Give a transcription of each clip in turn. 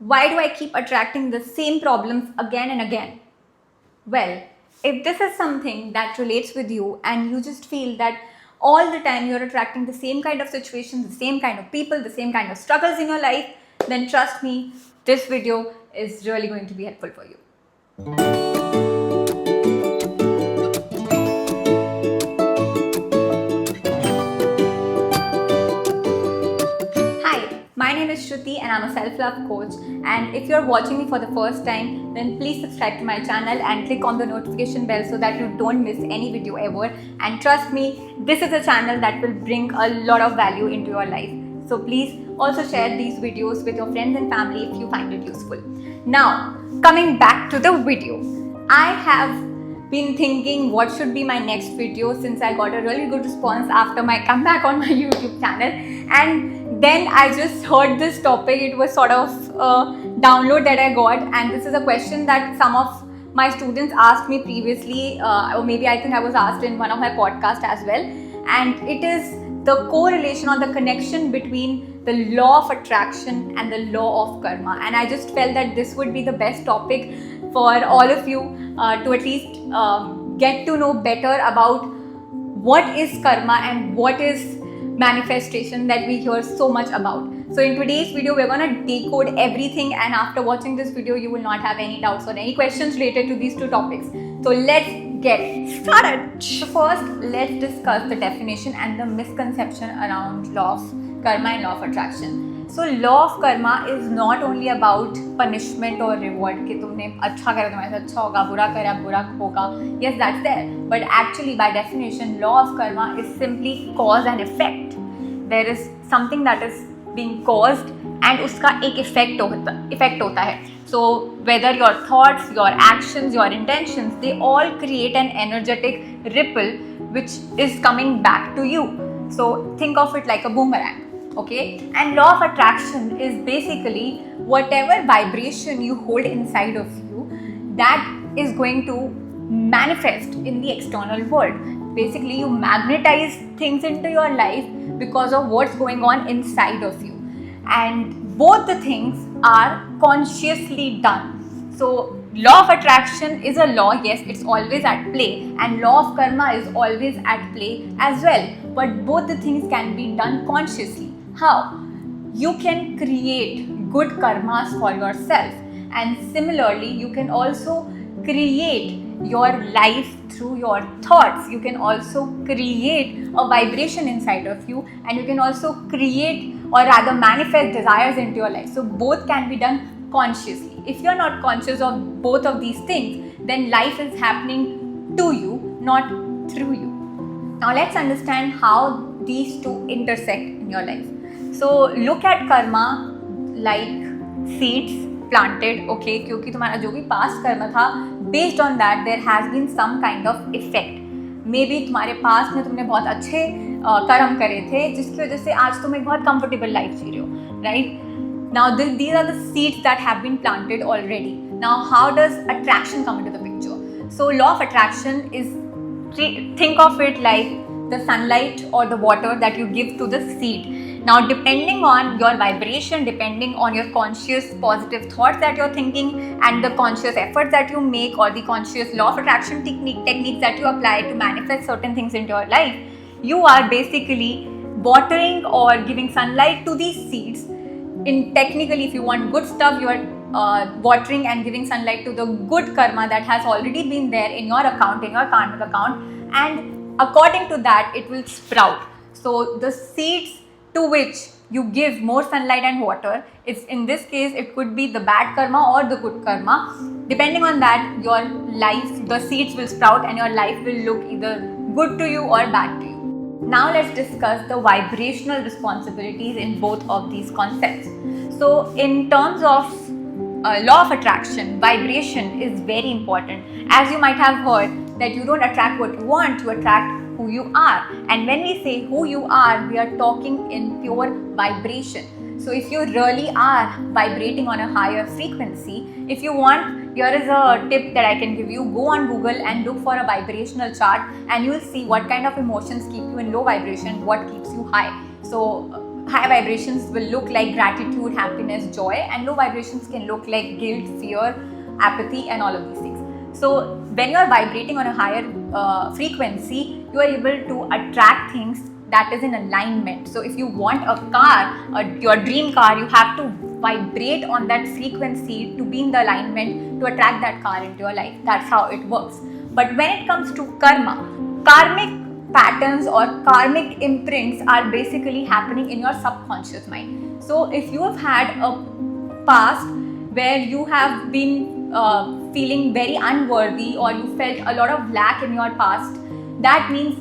Why do I keep attracting the same problems again and again? Well, if this is something that relates with you and you just feel that all the time you're attracting the same kind of situations, the same kind of people, the same kind of struggles in your life, then trust me, this video is really going to be helpful for you. Hi, my name is Shruti and I'm a self-love coach. And if you're watching me for the first time, then please subscribe to my channel and click on the notification bell so that you don't miss any video ever. And trust me, this is a channel that will bring a lot of value into your life. So please also share these videos with your friends and family if you find it useful. Now, coming back to the video, I have been thinking what should be my next video since I got a really good response after my comeback on my YouTube channel. And then I just heard this topic. It was sort of a download that I got, and this is a question that some of my students asked me previously, or maybe I think I was asked in one of my podcasts as well. And it is the correlation or the connection between the law of attraction and the law of karma. And I just felt that this would be the best topic for all of you to at least get to know better about what is karma and what is manifestation that we hear so much about. So in today's video, we're going to decode everything, and after watching this video, you will not have any doubts or any questions related to these two topics. So let's get started. So first, let's discuss the definition and the misconception around law of karma and law of attraction. So law of karma is not only about punishment or reward कि तुमने अच्छा करा तुम्हारे साथ अच्छा होगा, बुरा करा बुरा होगा. Yes, that's there. But actually, by definition, law of karma is simply cause and effect. There is something that is being caused and उसका एक effect होता है. So whether your thoughts, your actions, your intentions, they all create an energetic ripple which is coming back to you. So think of it like a boomerang. Okay, and law of attraction is basically whatever vibration you hold inside of you, that is going to manifest in the external world. Basically, you magnetize things into your life because of what's going on inside of you, and both the things are consciously done. So law of attraction is a law, yes, it's always at play, and law of karma is always at play as well, but both the things can be done consciously. How? You can create good karmas for yourself, and similarly you can also create your life through your thoughts. You can also create a vibration inside of you, and you can also create or rather manifest desires into your life. So both can be done consciously. If you're not conscious of both of these things, then life is happening to you, not through you. Now let's understand how these two intersect in your life. So look at karma like seeds planted, okay, क्योंकि तुम्हारा जो भी past कर्म था, based on that there has been some kind of effect. Maybe तुम्हारे past में तुमने बहुत अच्छे कर्म करे थे जिसकी वजह से आज तुम एक बहुत comfortable life जी रहे हो, right? Now these are the seeds that have been planted already. Now how does attraction come into the picture? So law of attraction is, think of it like the sunlight or the water that you give to the seed. Now depending on your vibration, depending on your conscious positive thoughts that you're thinking and the conscious efforts that you make, or the conscious law of attraction techniques that you apply to manifest certain things into your life, you are basically watering or giving sunlight to these seeds. In technically, if you want good stuff, you are watering and giving sunlight to the good karma that has already been there in your account, in your karmic account, and according to that it will sprout. So the seeds to which you give more sunlight and water, it's in this case it could be the bad karma or the good karma. Depending on that, your life, the seeds will sprout and your life will look either good to you or bad to you. Now let's discuss the vibrational responsibilities in both of these concepts. So in terms of law of attraction, vibration is very important. As you might have heard that you don't attract what you want, you attract who you are. And when we say who you are, we are talking in pure vibration. So if you really are vibrating on a higher frequency, if you want, here is a tip that I can give you. Go on Google and look for a vibrational chart, and you will see what kind of emotions keep you in low vibration, what keeps you high. So high vibrations will look like gratitude, happiness, joy, and low vibrations can look like guilt, fear, apathy, and all of these things. So when you are vibrating on a higher frequency, you are able to attract things that is in alignment. So if you want a car, your dream car, you have to vibrate on that frequency to be in the alignment to attract that car into your life. That's how it works. But when it comes to karma, karmic patterns or karmic imprints are basically happening in your subconscious mind. So if you have had a past where you have been feeling very unworthy, or you felt a lot of lack in your past, that means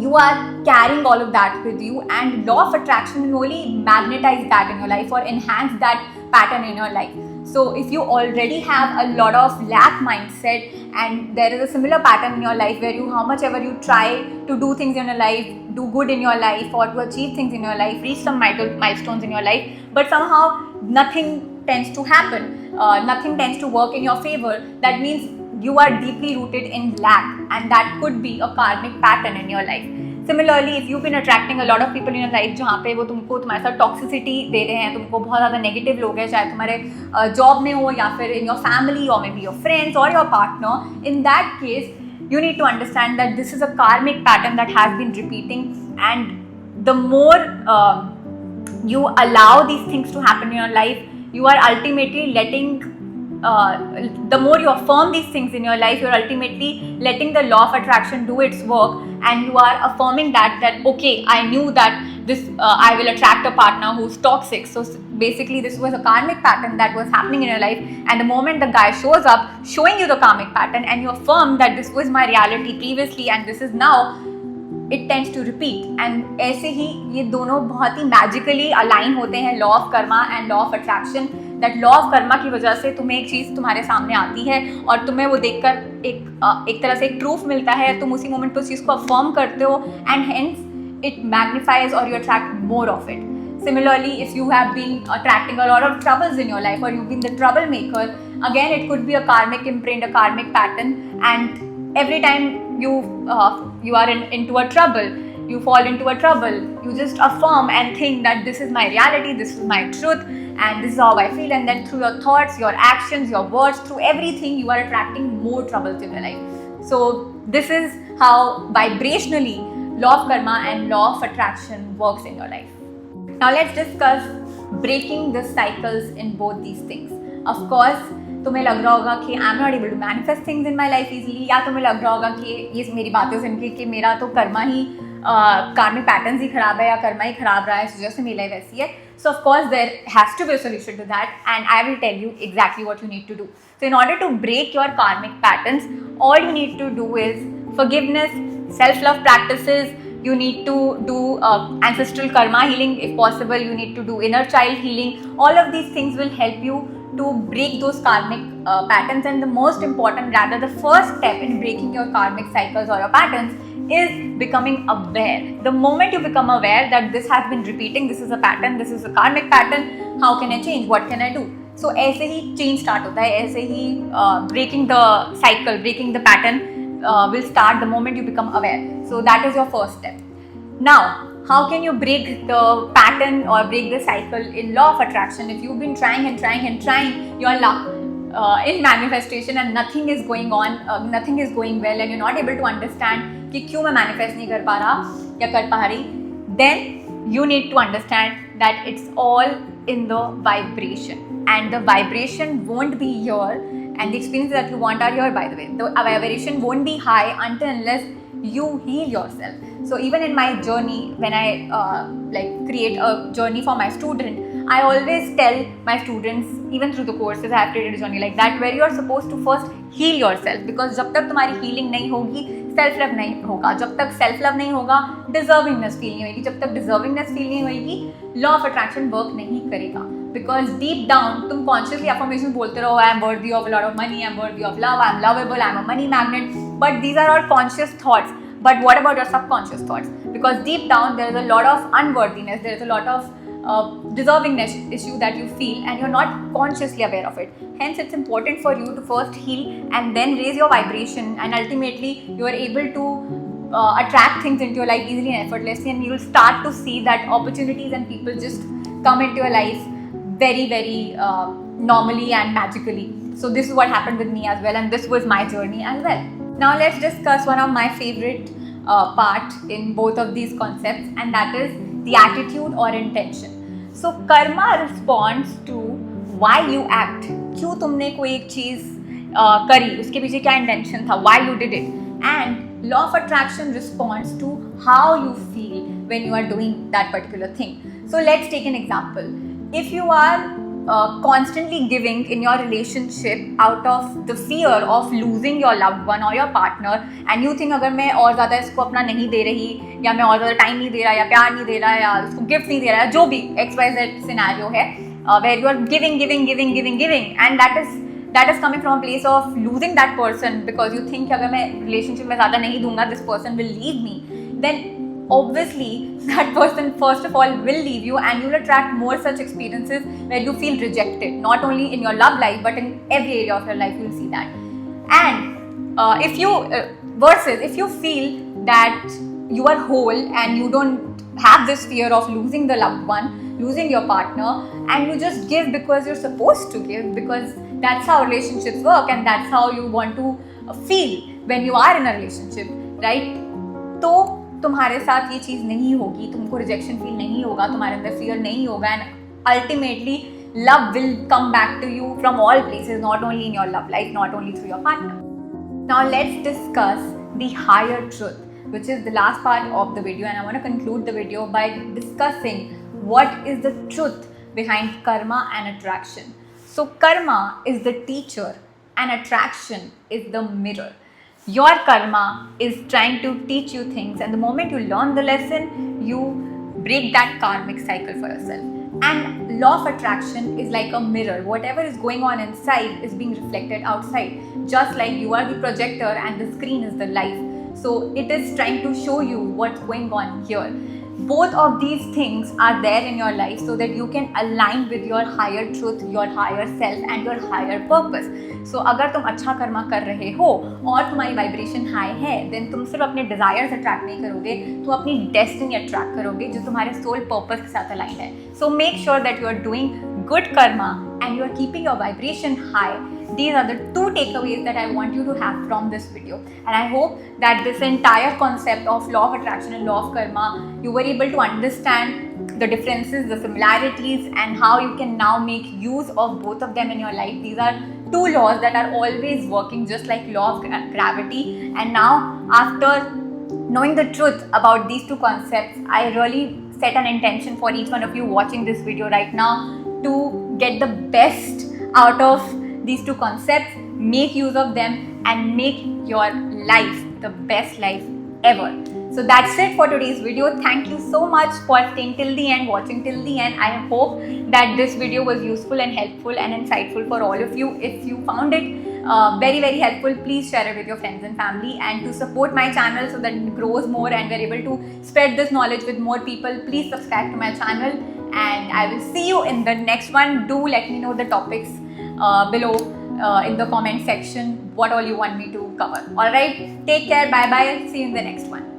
you are carrying all of that with you, and law of attraction will only magnetize that in your life or enhance that pattern in your life. So if you already have a lot of lack mindset, and there is a similar pattern in your life where you, how much ever you try to do things in your life, do good in your life, or to achieve things in your life, reach some milestones in your life, but somehow nothing tends to happen, nothing tends to work in your favor, that means you are deeply rooted in lack, and that could be a karmic pattern in your life. Similarly, if you've been attracting a lot of people in your life जहाँ पे वो तुमको तुम्हारे साथ toxicity दे रहे हैं, तुमको बहुत ज़्यादा नेगेटिव लोग हैं, चाहे तुम्हारे जॉब में हो या फिर in your family or maybe your friends or your partner, in that case you need to understand that this is a karmic pattern that has been repeating, and the more you allow these things to happen in your life, you are ultimately letting the more you affirm these things in your life, you're ultimately letting the law of attraction do its work, and you are affirming that okay, I knew that this I will attract a partner who's toxic. So basically this was a karmic pattern that was happening in your life, and the moment the guy shows up showing you the karmic pattern and you affirm that this was my reality previously and this is now, it tends to repeat. And ऐसे ही ये दोनों बहुत ही magically align होते हैं, law of karma and law of attraction. That law of Karma की वजह से तुम्हें एक चीज़ तुम्हारे सामने आती है और तुम्हें वो देखकर एक तरह से एक प्रूफ मिलता है, तुम उसी मोमेंट पे उस चीज़ को अफर्म करते हो, एंड हेंस इट मैग्नीफाइज और you attract more of it. Similarly, if you have been attracting a lot of troubles in your life, or you've been the troublemaker, again it could be a karmic imprint, a karmic pattern, and every time you are into a trouble, you fall into a trouble, you just affirm and think that this is my reality, this is my truth, and this is how I feel, and then through your thoughts, your actions, your words, through everything, you are attracting more troubles in your life. So this is how vibrationally law of karma and law of attraction works in your life. Now let's discuss breaking the cycles in both these things. Of course, तुम्हें लग रहा होगा कि I am not able to manifest things in my life easily, या तुम्हें लग रहा होगा कि ये मेरी बातें सुन के कि मेरा तो कर्मा ही कार्मिक पैटर्न्स ही खराब है या कर्मा ही खराब रहा है, इस वजह से मेरी लाइफ ऐसी है. So of course there has to be a solution to that, and I will tell you exactly what you need to do. So in order to break your karmic patterns, all you need to do is forgiveness, self-love practices. You need to do ancestral karma healing if possible. You need to do inner child healing. All of these things will help you to break those karmic patterns, and the most important, rather the first step in breaking your karmic cycles or your patterns is becoming aware. The moment you become aware that this has been repeating, this is a pattern, this is a karmic pattern, how can I change, what can I do? So ऐसे ही change start होता है, ऐसे ही breaking the cycle, breaking the pattern will start the moment you become aware. So that is your first step. Now how can you break the pattern or break the cycle in law of attraction? If you've been trying and trying and trying your luck in manifestation and nothing is going on, nothing is going well, and you're not able to understand कि क्यों मैं manifest नहीं कर पा रहा या कर पा रही, then you need to understand that it's all in the vibration, and the vibration won't be here, and the experiences that you want are here, by the way. The vibration won't be high until unless you heal yourself. So even in my journey, when I create a journey for my student, I always tell my students, even through the courses I have created a journey like that, where you are supposed to first heal yourself, because जब तक तुम्हारी healing नहीं होगी, self love नहीं होगा. जब तक self love नहीं होगा, डिजर्विंगनेस फील नहीं होगी. जब तक डिजर्विंगनेस फील नहीं होगी, लॉ ऑफ अट्रैक्शन वर्क नहीं करेगा. बिकॉज डीप डाउन तुम कॉन्शियसली अफर्मेशन बोलते रहो, I am worthy of a lot of money, I am worthy of love, I am lovable, I am a money magnet, but these are all conscious thoughts. But what about your subconscious thoughts? Because deep down there is a lot of unworthiness, there is a lot of deservingness issue that you feel, and you're not consciously aware of it. Hence it's important for you to first heal and then raise your vibration, and ultimately you are able to attract things into your life easily and effortlessly, and you'll start to see that opportunities and people just come into your life very, very normally and magically. So this is what happened with me as well, and this was my journey as well. Now let's discuss one of my favorite part in both of these concepts, and that is the attitude or intention. So karma responds to why you act. क्यों तुमने कोई एक चीज करी, उसके पीछे क्या intention था, why you did it. And law of attraction responds to how you feel when you are doing that particular thing. So let's take an example. If you are constantly giving in your relationship out of the fear of losing your loved one or your partner, and you think अगर मैं और ज़्यादा इसको अपना नहीं दे रही, या मैं और ज़्यादा टाइम नहीं दे रहा, या प्यार नहीं दे रहा, या उसको गिफ्ट नहीं दे रहा, जो भी XYZ सिनेरियो है, where you are giving, and that is coming from a place of losing that person, because you think कि अगर मैं relationship में ज़्यादा नहीं दूंगा, this person will leave me, then obviously that person first of all will leave you, and you'll attract more such experiences where you feel rejected, not only in your love life but in every area of your life. You'll see that. And if you feel that you are whole and you don't have this fear of losing the loved one, losing your partner, and you just give because you're supposed to give, because that's how relationships work and that's how you want to feel when you are in a relationship, right? तो तुम्हारे साथ ये चीज़ नहीं होगी, तुमको rejection feel नहीं होगा, तुम्हारे अंदर फियर नहीं होगा, and ultimately love will come back to you from all places, not only in your love life, not only through your partner. Now let's discuss the higher truth, which is the last part of the video, and I want to conclude the video by discussing what is the truth behind karma and attraction. So karma is the teacher and attraction is the mirror. Your karma is trying to teach you things, and the moment you learn the lesson, you break that karmic cycle for yourself. And law of attraction is like a mirror. Whatever is going on inside is being reflected outside, just like you are the projector and the screen is the life. So it is trying to show you what's going on here. Both of these things are there in your life so that you can align with your higher truth, your higher self and your higher purpose. So अगर तुम अच्छा कर्मा कर रहे हो और तुम्हारी vibration high है, then तुम सिर्फ अपने डिजायर्स अट्रैक्ट नहीं करोगे, तो अपनी डेस्टिनी अट्रैक्ट करोगे जो तुम्हारे सोल पर्पस के साथ अलाइन है. So make sure that you are doing good karma and you are keeping your vibration high. These are the two takeaways that I want you to have from this video, and I hope that this entire concept of law of attraction and law of karma, you were able to understand the differences, the similarities, and how you can now make use of both of them in your life. These are two laws that are always working, just like law of gravity. And now, after knowing the truth about these two concepts, I really set an intention for each one of you watching this video right now to get the best out of these two concepts, make use of them, and make your life the best life ever. So that's it for today's video. Thank you so much for staying till the end, watching till the end. I hope that this video was useful and helpful and insightful for all of you. If you found it very, very helpful, please share it with your friends and family. And to support my channel so that it grows more and we're able to spread this knowledge with more people, please subscribe to my channel. And I will see you in the next one. Do let me know the topics below in the comment section, what all you want me to cover. Alright, take care, bye bye, see you in the next one.